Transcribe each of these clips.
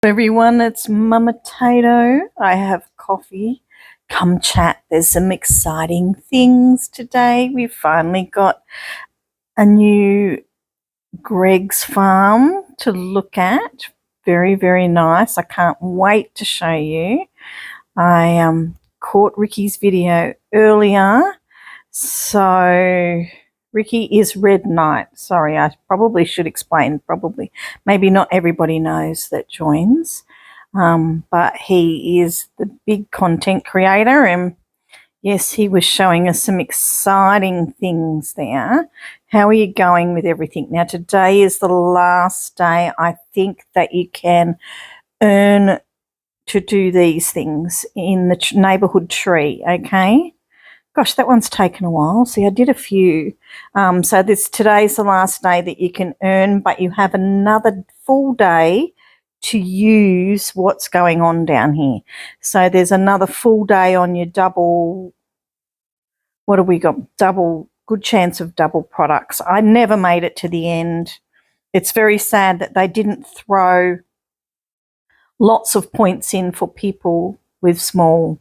Everyone, it's mummaTato. I have coffee. Come chat. There's some exciting things today. We've finally got a new Greg's farm to look at. Very, very nice. I can't wait to show you. I caught Ricky's video earlier. So Ricky is Red Knight. Sorry, I probably should explain. Maybe not everybody knows that joins. But he is the big content creator, and yes, he was showing us some exciting things there. How are you going with everything? Now, today is the last day, I think, that you can earn to do these things in the neighbourhood tree, okay? Gosh, that one's taken a while. See, I did a few. So today's the last day that you can earn, but you have another full day to use what's going on down here. So there's another full day on your double, what have we got? Good chance of double products. I never made it to the end. It's very sad that they didn't throw lots of points in for people with small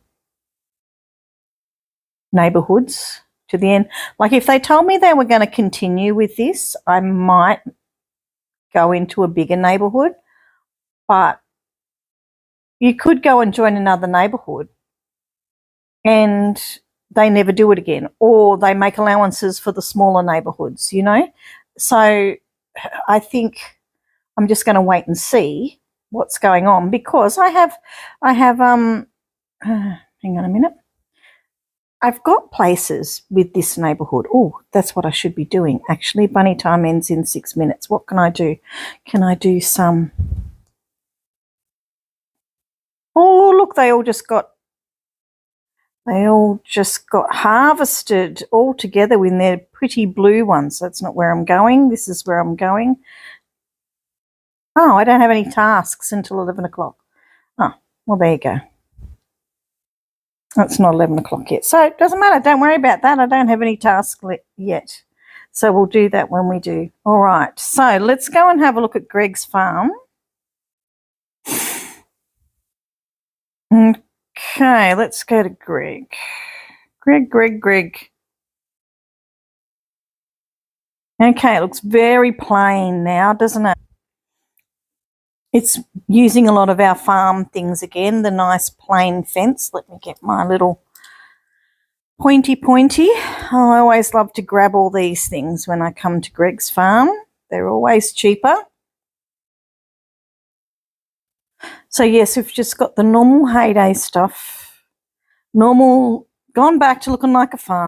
neighbourhoods to the end. Like if they told me they were going to continue with this, I might go into a bigger neighbourhood. But you could go and join another neighbourhood and they never do it again, or they make allowances for the smaller neighbourhoods, you know. So I think I'm just going to wait and see what's going on, because I have hang on a minute. I've got places with this neighbourhood. Oh, that's what I should be doing. Actually, bunny time ends in 6 minutes. What can I do? Can I do some... Oh, look, they all just got harvested all together in their pretty blue ones. That's not where I'm going. This is where I'm going. Oh, I don't have any tasks until 11 o'clock. Oh, well, there you go. It's not 11 o'clock yet. So it doesn't matter. Don't worry about that. I don't have any tasks yet. So we'll do that when we do. All right. So let's go and have a look at Greg's farm. Okay, let's go to Greg. Greg. Okay, it looks very plain now, doesn't it? It's using a lot of our farm things again, the nice plain fence. Let me get my little pointy. I always love to grab all these things when I come to Greg's farm. They're always cheaper. So yes, we've just got the normal heyday stuff. Gone back to looking like a farm.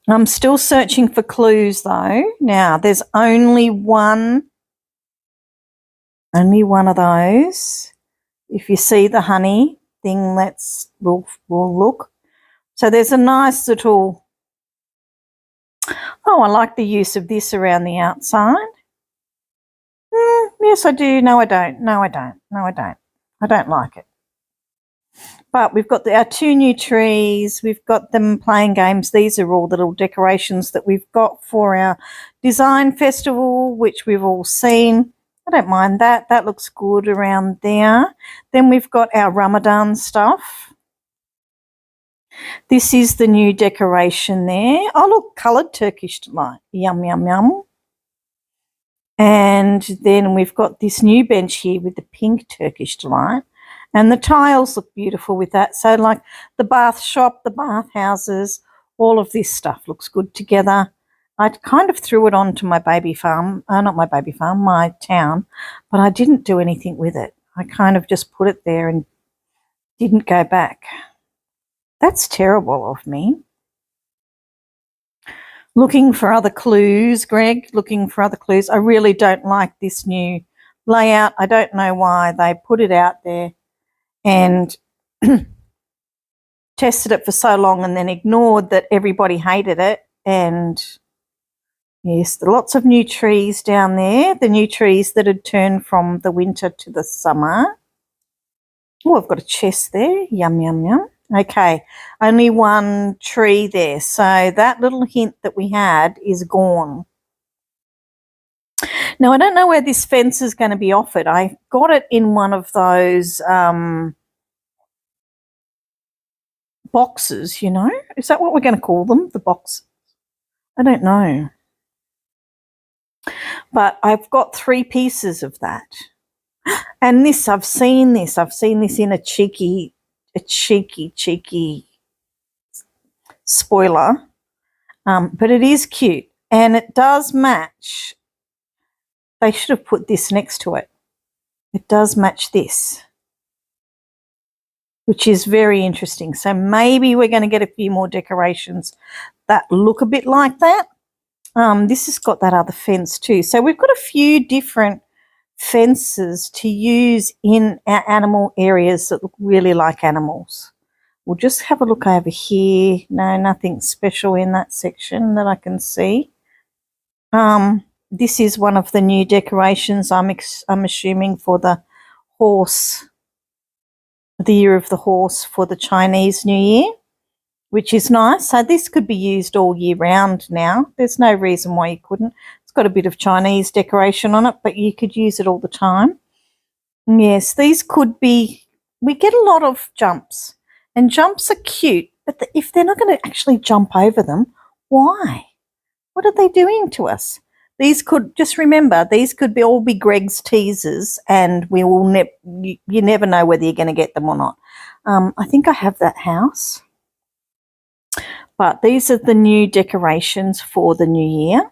I'm still searching for clues though. Now there's only one of those. If you see the honey thing, we'll look. So there's a nice little, oh, I like the use of this around the outside. Yes, I do. No, I don't. I don't like it. But we've got our two new trees. We've got them playing games. These are all the little decorations that we've got for our design festival, which we've all seen. I don't mind that. That looks good around there. Then we've got our Ramadan stuff. This is the new decoration there. Oh, look, coloured Turkish delight. Yum, yum, yum. And then we've got this new bench here with the pink Turkish delight. And the tiles look beautiful with that. So like the bath shop, the bath houses, all of this stuff looks good together. I kind of threw it onto my baby farm, not my baby farm, my town, but I didn't do anything with it. I kind of just put it there and didn't go back. That's terrible of me. Looking for other clues, Greg, looking for other clues. I really don't like this new layout. I don't know why they put it out there and tested it for so long and then ignored that everybody hated it. And yes, lots of new trees down there, the new trees that had turned from the winter to the summer. Oh, I've got a chest there. Yum, yum, yum. Okay, only one tree there. So that little hint that we had is gone. Now, I don't know where this fence is going to be offered. I got it in one of those boxes, you know. Is that what we're going to call them, the box? I don't know. But I've got 3 pieces of that. And this, I've seen this in a cheeky spoiler. But it is cute. And it does match. They should have put this next to it. It does match this, which is very interesting. So maybe we're going to get a few more decorations that look a bit like that. This has got that other fence too. So we've got a few different fences to use in our animal areas that look really like animals. We'll just have a look over here. No, nothing special in that section that I can see. This is one of the new decorations, I'm assuming, for the horse, the year of the horse for the Chinese New Year, which is nice. So this could be used all year round now. There's no reason why you couldn't. It's got a bit of Chinese decoration on it, but you could use it all the time. Yes, these could be, we get a lot of jumps, and jumps are cute, but if they're not going to actually jump over them, why? What are they doing to us? These could, just remember, these could be all be Greg's teasers, and we will you never know whether you're going to get them or not. I think I have that house. But these are the new decorations for the new year.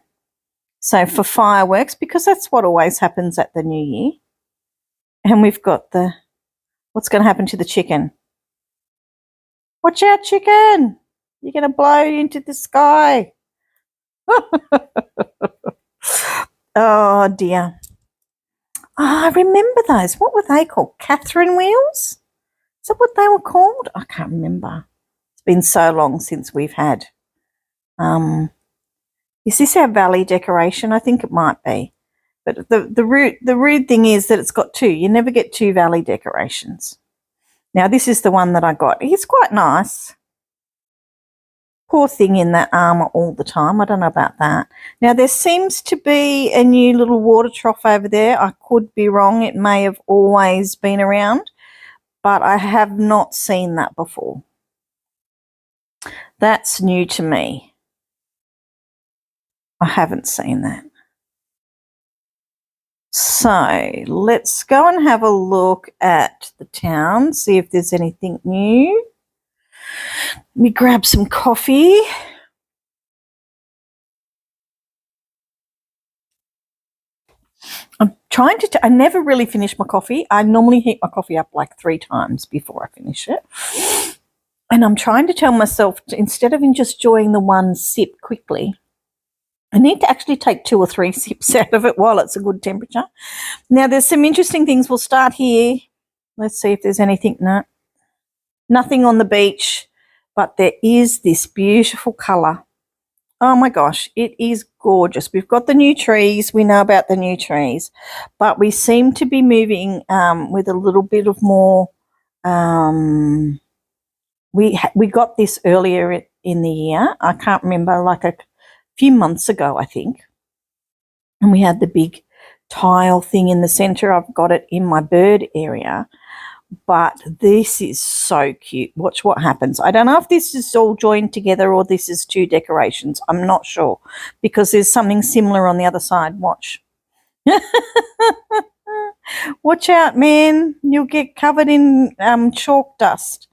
So for fireworks, because that's what always happens at the new year. And we've got the, what's going to happen to the chicken? Watch out, chicken. You're going to blow into the sky. Oh, dear. Oh, I remember those. What were they called? Catherine wheels? Is that what they were called? I can't remember. It's been so long since we've had. Is this our valley decoration? I think it might be. But the rude thing is that it's got 2. You never get 2 valley decorations. Now, this is the one that I got. It's quite nice. Poor thing in that armour all the time. I don't know about that. Now, there seems to be a new little water trough over there. I could be wrong. It may have always been around, but I have not seen that before. That's new to me. I haven't seen that. So let's go and have a look at the town, see if there's anything new. Let me grab some coffee. I'm trying to, I never really finish my coffee. I normally heat my coffee up like 3 times before I finish it. And I'm trying to tell myself, instead of just enjoying the one sip quickly, I need to actually take 2 or 3 sips out of it while it's a good temperature. Now, there's some interesting things. We'll start here. Let's see if there's anything. No, nothing on the beach, but there is this beautiful colour. Oh, my gosh, it is gorgeous. We've got the new trees. We know about the new trees, but we seem to be moving with a little bit of more we got this earlier in the year. I can't remember, like a few months ago, I think. And we had the big tile thing in the centre. I've got it in my bird area. But this is so cute. Watch what happens. I don't know if this is all joined together or this is 2 decorations. I'm not sure, because there's something similar on the other side. Watch. Watch out, man. You'll get covered in chalk dust.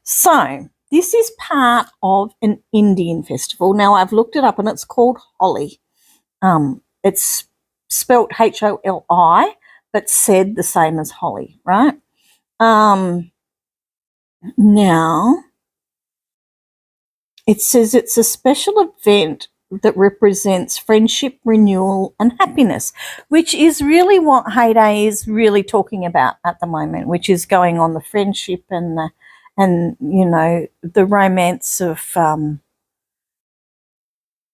So this is part of an Indian festival. Now, I've looked it up and it's called Holi. It's spelt Holi, but said the same as Holi, right? Now, it says it's a special event that represents friendship, renewal and happiness, which is really what Heyday is really talking about at the moment, which is going on the friendship and you know, the romance of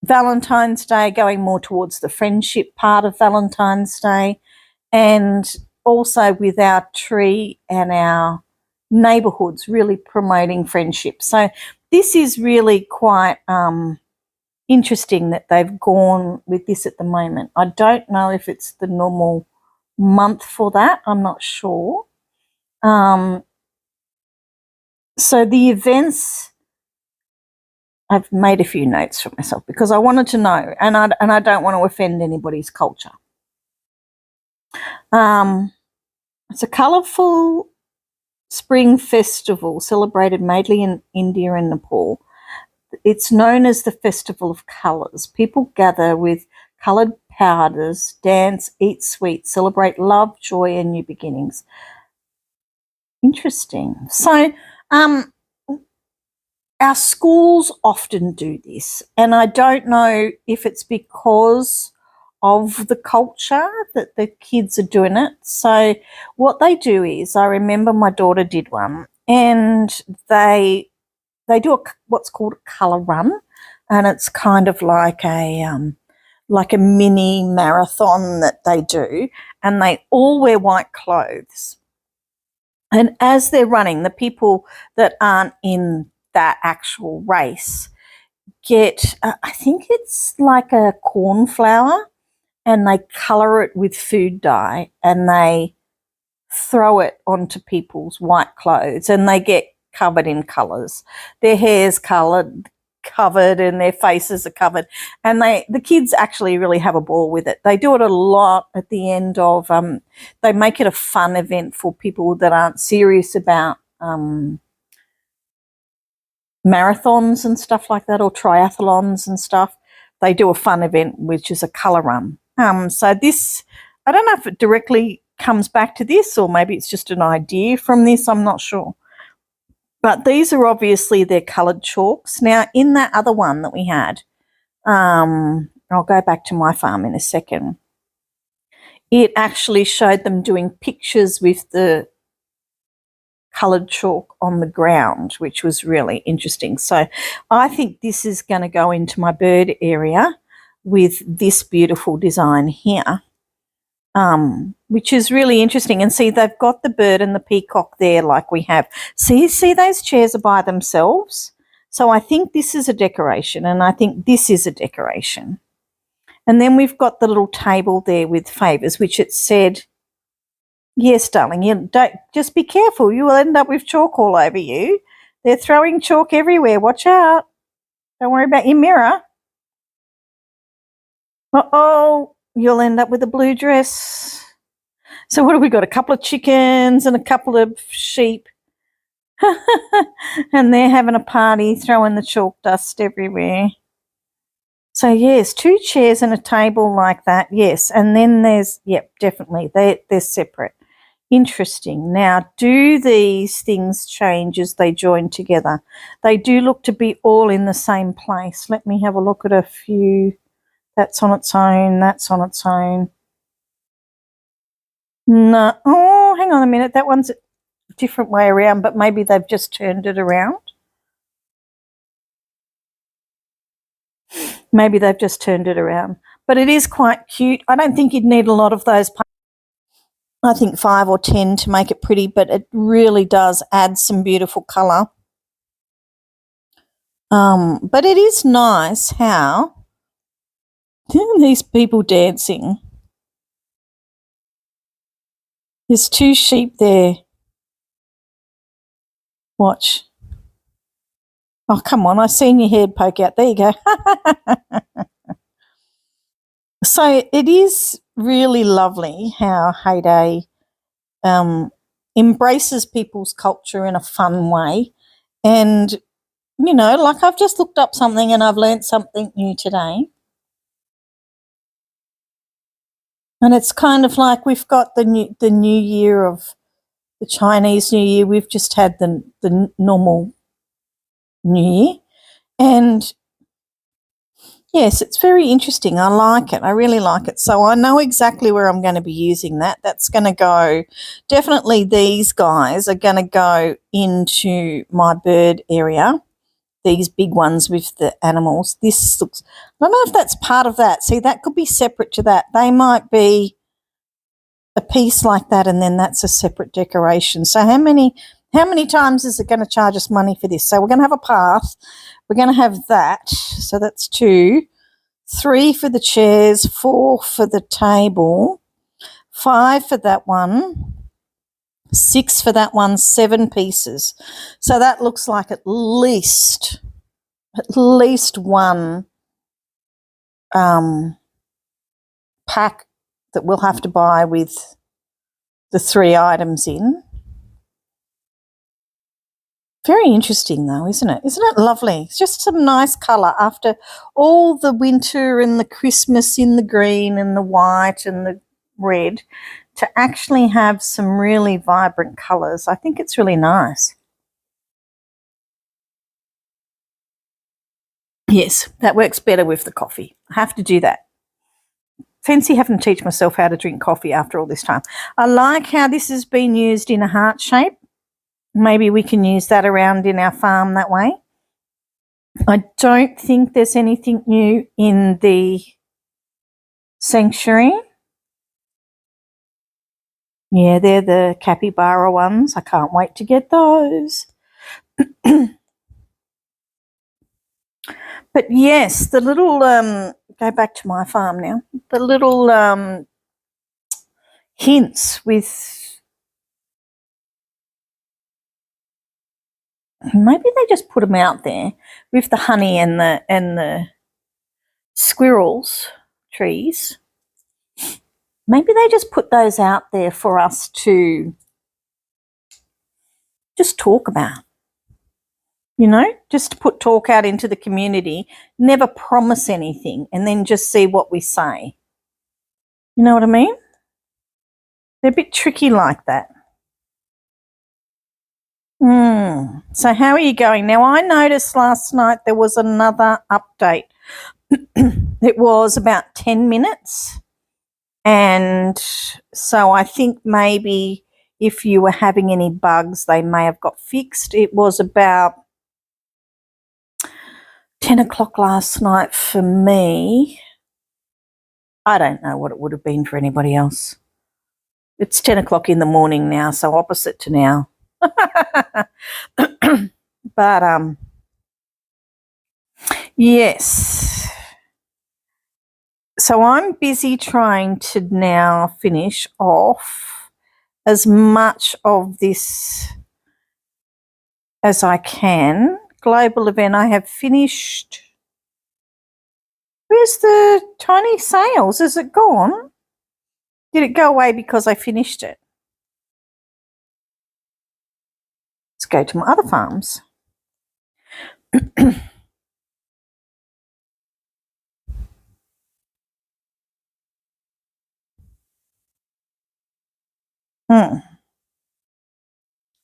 Valentine's Day, going more towards the friendship part of Valentine's Day, and also with our tree and our neighbourhoods really promoting friendship. So this is really quite interesting that they've gone with this at the moment. I don't know if it's the normal month for that. I'm not sure. So the events, I've made a few notes for myself because I wanted to know, and I don't want to offend anybody's culture. It's a colourful spring festival celebrated mainly in India and Nepal. It's known as the Festival of Colours. People gather with coloured powders, dance, eat sweets, celebrate love, joy, and new beginnings. Interesting. So, our schools often do this, and I don't know if it's because of the culture that the kids are doing it. So what they do is, I remember my daughter did one, and they do what's called a colour run, and it's kind of like a mini marathon that they do, and they all wear white clothes. And as they're running, the people that aren't in that actual race get, I think it's like a cornflower, and they colour it with food dye, and they throw it onto people's white clothes, and they get covered in colours. Their hair's covered, and their faces are covered, and the kids actually really have a ball with it. They do it a lot at the end of, they make it a fun event for people that aren't serious about marathons and stuff like that, or triathlons and stuff. They do a fun event, which is a colour run. So this, I don't know if it directly comes back to this, or maybe it's just an idea from this, I'm not sure. But these are obviously their coloured chalks. Now, in that other one that we had, I'll go back to my farm in a second, it actually showed them doing pictures with the coloured chalk on the ground, which was really interesting. So I think this is going to go into my bird area with this beautiful design here, which is really interesting. And see, they've got the bird and the peacock there like we have. See those chairs are by themselves? So I think this is a decoration, and I think this is a decoration. And then we've got the little table there with favours, which it said, yes, darling, you don't, just be careful. You will end up with chalk all over you. They're throwing chalk everywhere. Watch out. Don't worry about your mirror. Uh-oh, you'll end up with a blue dress. So what have we got? A couple of chickens and a couple of sheep. And they're having a party, throwing the chalk dust everywhere. So, yes, 2 chairs and a table like that, yes. And then there's, yep, definitely, they're separate. Interesting. Now, do these things change as they join together? They do look to be all in the same place. Let me have a look at a few. That's on its own. That's on its own. No. Oh, hang on a minute. That one's a different way around, but maybe they've just turned it around. Maybe they've just turned it around. But it is quite cute. I don't think you'd need a lot of those. I think 5 or 10 to make it pretty, but it really does add some beautiful colour. But it is nice how these people dancing. There's 2 sheep there. Watch. Oh, come on, I've seen your head poke out. There you go. So it is really lovely how Heyday embraces people's culture in a fun way. And, you know, like I've just looked up something and I've learnt something new today. And it's kind of like we've got the new year of the Chinese New Year. We've just had the normal New Year. And yes, it's very interesting. I like it. I really like it. So I know exactly where I'm going to be using that. That's going to go, definitely these guys are going to go into my bird area, these big ones with the animals. This looks, I don't know if that's part of that. See, that could be separate to that. They might be a piece like that, and then that's a separate decoration. So how many times is it going to charge us money for this? So we're going to have a path we're going to have that. So that's 2. 3 for the chairs, 4 for the table, 5 for that one, 6 for that one, 7 pieces. So that looks like at least one pack that we'll have to buy with the 3 items in. Very interesting though, isn't it? Isn't it lovely? It's just some nice colour after all the winter and the Christmas in the green and the white and the red, to actually have some really vibrant colours. I think it's really nice. Yes, that works better with the coffee. I have to do that. Fancy having to teach myself how to drink coffee after all this time. I like how this has been used in a heart shape. Maybe we can use that around in our farm that way. I don't think there's anything new in the sanctuary. Yeah, they're the capybara ones. I can't wait to get those. But yes, the little, go back to my farm now, the little hints with, maybe they just put them out there with the honey and the squirrels trees. Maybe they just put those out there for us to just talk about. You know, just to put talk out into the community, never promise anything and then just see what we say. You know what I mean? They're a bit tricky like that. So how are you going? Now, I noticed last night there was another update. It was about 10 minutes. And so I think maybe if you were having any bugs, they may have got fixed. It was about 10 o'clock last night for me. I don't know what it would have been for anybody else. It's 10 o'clock in the morning now, so opposite to now. But, yes. So I'm busy trying to now finish off as much of this as I can. Global event, I have finished. Where's the tiny sales? Is it gone? Did it go away because I finished it? Let's go to my other farms.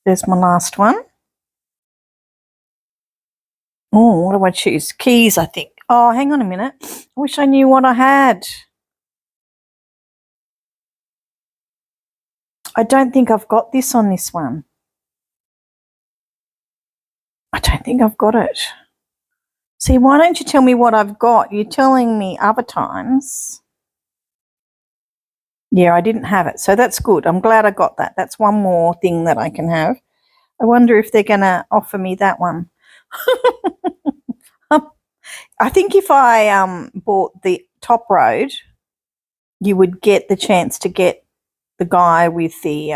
There's my last one. Oh, what do I choose? Keys, I think. Oh, hang on a minute. I wish I knew what I had. I don't think I've got this on this one. I don't think I've got it. See, why don't you tell me what I've got? You're telling me other times. Yeah, I didn't have it, so that's good. I'm glad I got that. That's one more thing that I can have. I wonder if they're going to offer me that one. I think if I bought the top road, you would get the chance to get the guy with the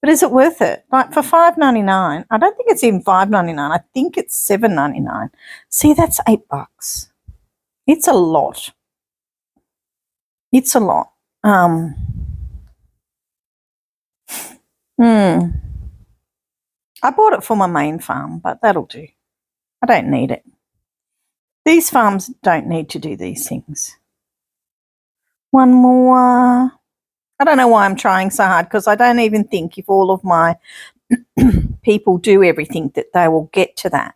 but is it worth it? Like for $5.99, I don't think it's even $5.99. I think it's $7.99. See, that's $8. It's a lot. It's a lot. I bought it for my main farm, but that'll do. I don't need it. These farms don't need to do these things. One more. I don't know why I'm trying so hard, because I don't even think if all of my people do everything that they will get to that.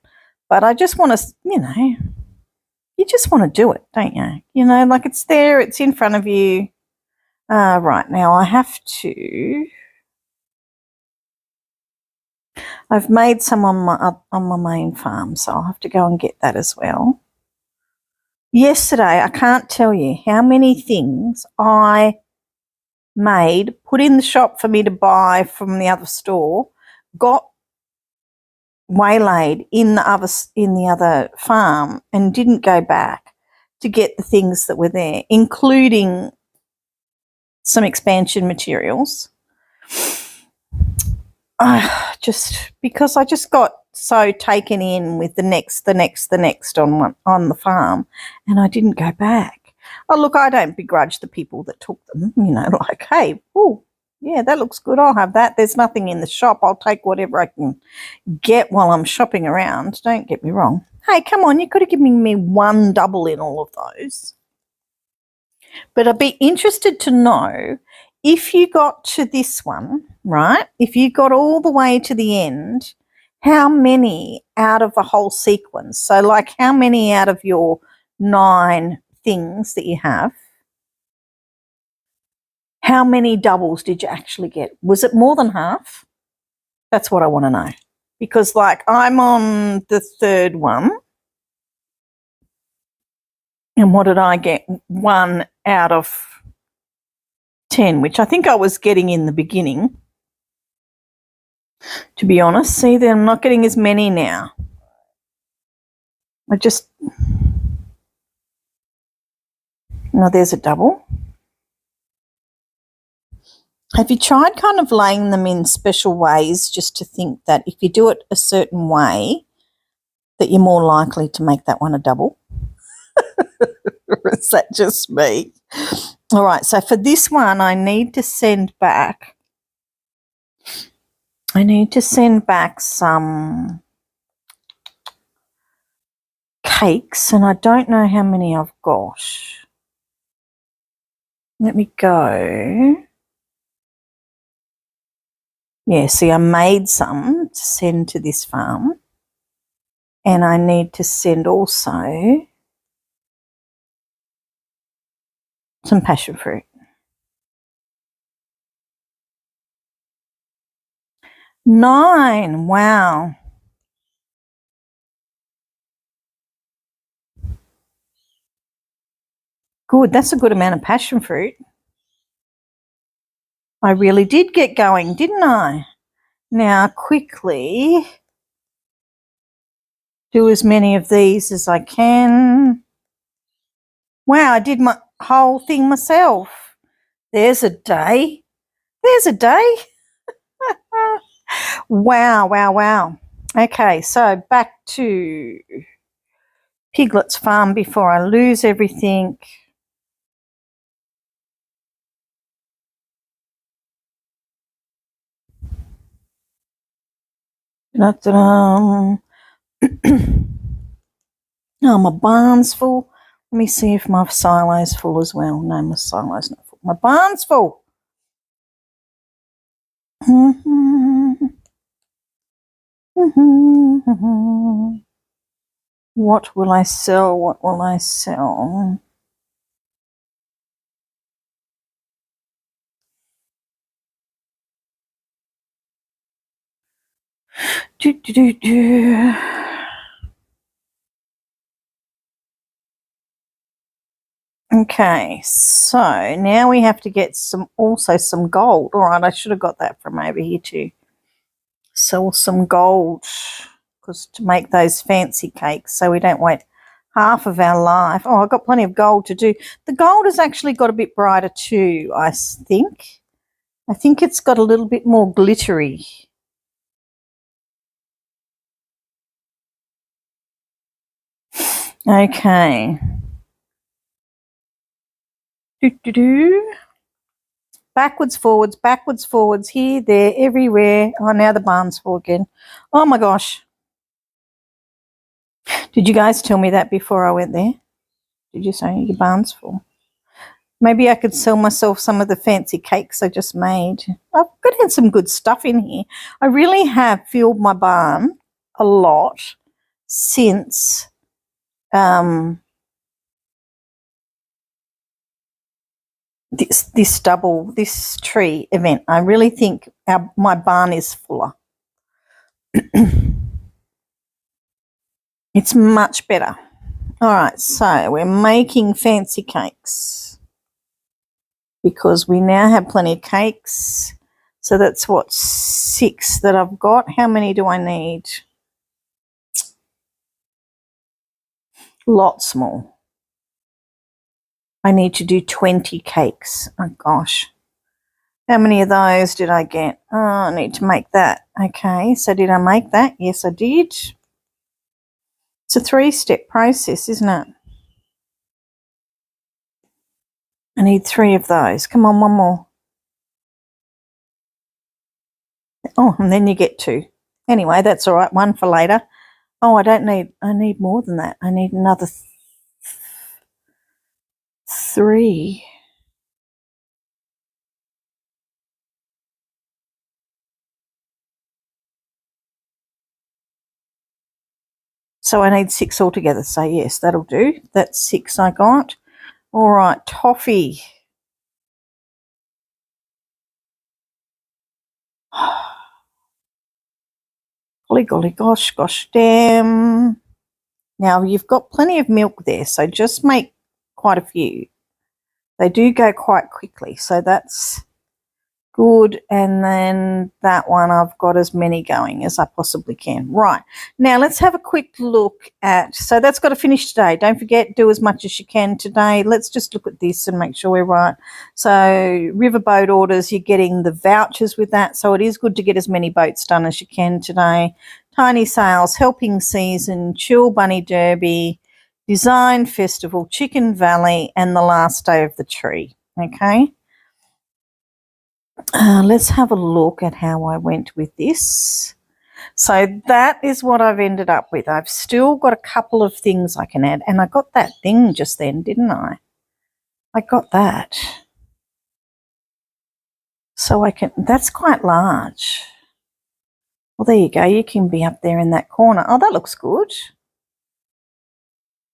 But I just want to, you just want to do it, don't you? Like it's there, it's in front of you. Right, now I have to. I've made some on my main farm, so I'll have to go and get that as well. Yesterday, I can't tell you how many things I made, put in the shop for me to buy from the other store, got waylaid in the other farm and didn't go back to get the things that were there, including some expansion materials. Just because I just got so taken in with the next on the farm, and I didn't go back. Oh, look, I don't begrudge the people that took them, like, hey, oh, yeah, that looks good, I'll have that. There's nothing in the shop, I'll take whatever I can get while I'm shopping around. Don't get me wrong. Hey, come on, you could have given me one double in all of those. But I'd be interested to know if you got to this one, right, if you got all the way to the end, how many out of the whole sequence? So, like, how many out of your 9 things that you have, how many doubles did you actually get? Was it more than half? That's what I want to know. Because, like, I'm on the 3rd one. And what did I get? 1 out of 10, which I think I was getting in the beginning, to be honest. See, then I'm not getting as many now. Now there's a double. Have you tried kind of laying them in special ways just to think that if you do it a certain way that you're more likely to make that one a double? Or is that just me? All right, so for this one I need to send back some cakes, and I don't know how many I've got. Let me go. Yeah, see, I made some to send to this farm, and I need to send also some passion fruit. 9, wow. Good, that's a good amount of passion fruit. I really did get going, didn't I? Now, quickly do as many of these as I can. Wow, I did my whole thing myself. There's a day. There's a day. Wow, wow, wow. Okay, so back to Piglet's farm before I lose everything. Oh, my barn's full. Let me see if my silo's full as well. No, my silo's not full. My barn's full. What will I sell? What will I sell? Okay, so now we have to get some gold. All right, I should have got that from over here too. Sell some gold, because to make those fancy cakes, so we don't wait half of our life. Oh, I've got plenty of gold to do. The gold has actually got a bit brighter too, I think. I think it's got a little bit more glittery. Okay. Backwards, forwards, here, there, everywhere. Oh, now the barn's full again. Oh, my gosh. Did you guys tell me that before I went there? Did you say your barn's full? Maybe I could sell myself some of the fancy cakes I just made. I've got some good stuff in here. I really have filled my barn a lot since this tree event. I really think my barn is fuller. It's much better. All right, so we're making fancy cakes because we now have plenty of cakes. So that's what, 6 that I've got. How many do I need? Lots more. I need to do 20 cakes. Oh, gosh. How many of those did I get? Oh, I need to make that. Okay, so did I make that? Yes, I did. It's a 3-step process, isn't it? I need 3 of those. Come on, one more. Oh, and then you get 2. Anyway, that's all right. 1 for later. Oh, I need more than that. I need another 3. So I need 6 altogether. So yes, that'll do. That's 6 I got. All right, toffee. Golly, golly, gosh, damn. Now you've got plenty of milk there, so just make quite a few. They do go quite quickly, so that's good. And then that one, I've got as many going as I possibly can. Right, now let's have a quick look at, so that's got to finish today. Don't forget, do as much as you can today. Let's just look at this and make sure we're right. So riverboat orders, you're getting the vouchers with that, so it is good to get as many boats done as you can today. Tiny sales, helping season, chill bunny derby, design festival, chicken valley, and the last day of the tree. Okay. Let's have a look at how I went with this. So that is what I've ended up with. I've still got a couple of things I can add. And I got that thing just then, didn't I? I got that. So I can, that's quite large. Well, there you go. You can be up there in that corner. Oh, that looks good.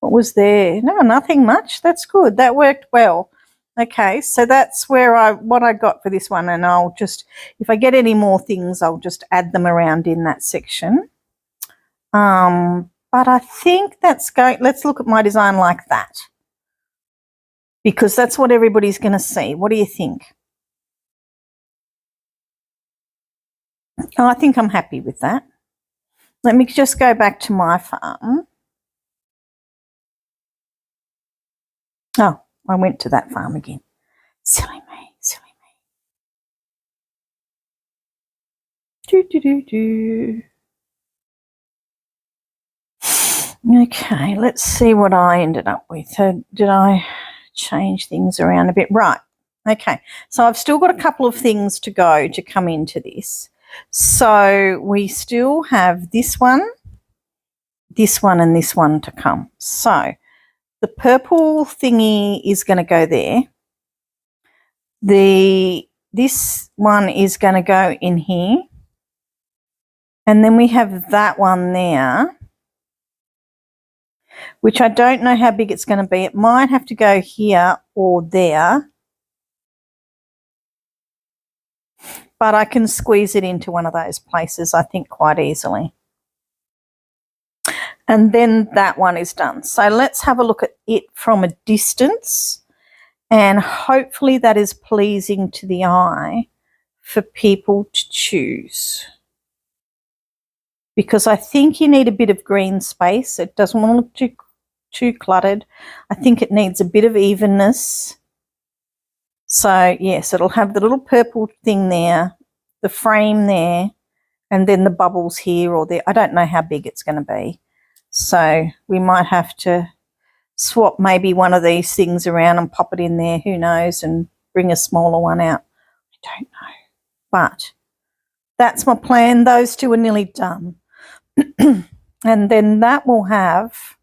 What was there? No, nothing much. That's good. That worked well. Okay, so that's where what I got for this one, and I'll just, if I get any more things, I'll just add them around in that section. But I think that's going, let's look at my design like that, because that's what everybody's going to see. What do you think? Oh, I think I'm happy with that. Let me just go back to my farm. Oh, I went to that farm again. Silly me, silly me. Okay, let's see what I ended up with. So did I change things around a bit? Right. Okay, so I've still got a couple of things to go to come into this. So we still have this one, and this one to come. So the purple thingy is going to go there. This one is going to go in here. And then we have that one there, which I don't know how big it's going to be. It might have to go here or there, but I can squeeze it into one of those places, I think, quite easily. And then that one is done. So let's have a look at it from a distance, and hopefully that is pleasing to the eye for people to choose. Because I think you need a bit of green space. It doesn't want to look too cluttered. I think it needs a bit of evenness. So yes, it'll have the little purple thing there, the frame there, and then the bubbles here or there. I don't know how big it's going to be. So we might have to swap maybe one of these things around and pop it in there, who knows, and bring a smaller one out. I don't know. But that's my plan. Those two are nearly done. And then that will have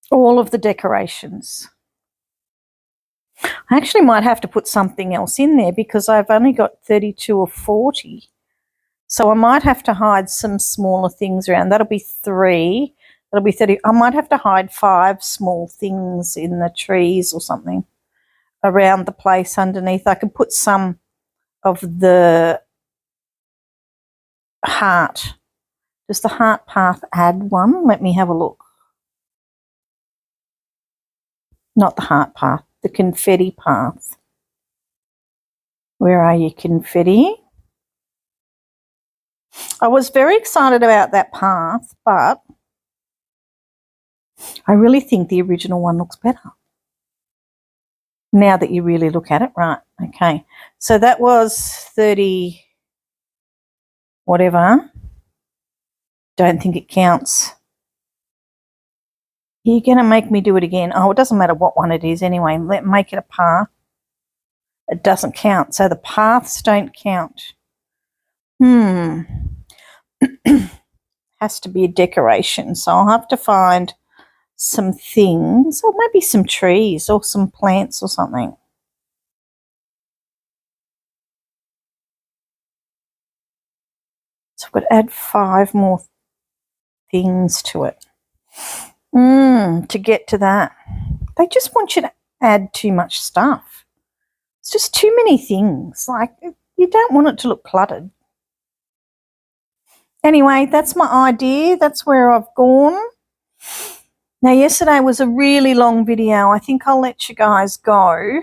all of the decorations. I actually might have to put something else in there because I've only got 32 or 40. So I might have to hide some smaller things around. That'll be 3. That'll be 30. I might have to hide 5 small things in the trees or something around the place underneath. I could put some of the heart. Does the heart path add one? Let me have a look. Not the heart path, the confetti path. Where are you, confetti? I was very excited about that path, but I really think the original one looks better. Now that you really look at it, right, okay. So that was 30 whatever. Don't think it counts. You're going to make me do it again. Oh, it doesn't matter what one it is anyway. Make it a path. It doesn't count. So the paths don't count. Has to be a decoration. So I'll have to find some things, or maybe some trees or some plants or something. So I've got to add 5 more things to it to get to that. They just want you to add too much stuff. It's just too many things. Like, you don't want it to look cluttered. Anyway, that's my idea. That's where I've gone. Now, yesterday was a really long video. I think I'll let you guys go.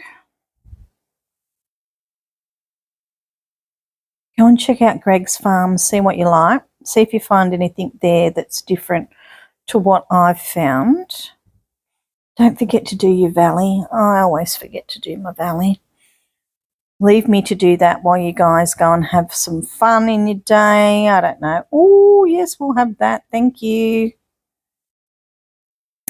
Go and check out Greg's farm, see what you like. See if you find anything there that's different to what I've found. Don't forget to do your valley. I always forget to do my valley. Leave me to do that while you guys go and have some fun in your day. I don't know. Oh, yes, we'll have that. Thank you.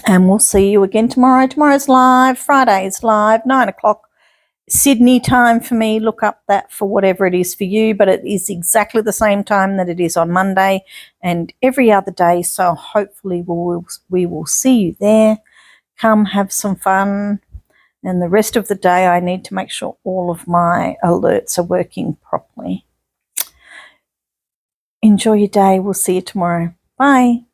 And we'll see you again tomorrow. Tomorrow's live. Friday is live, 9 o'clock. Sydney time for me. Look up that for whatever it is for you, but it is exactly the same time that it is on Monday and every other day, so hopefully we will see you there. Come have some fun, and the rest of the day I need to make sure all of my alerts are working properly. Enjoy your day. We'll see you tomorrow. Bye.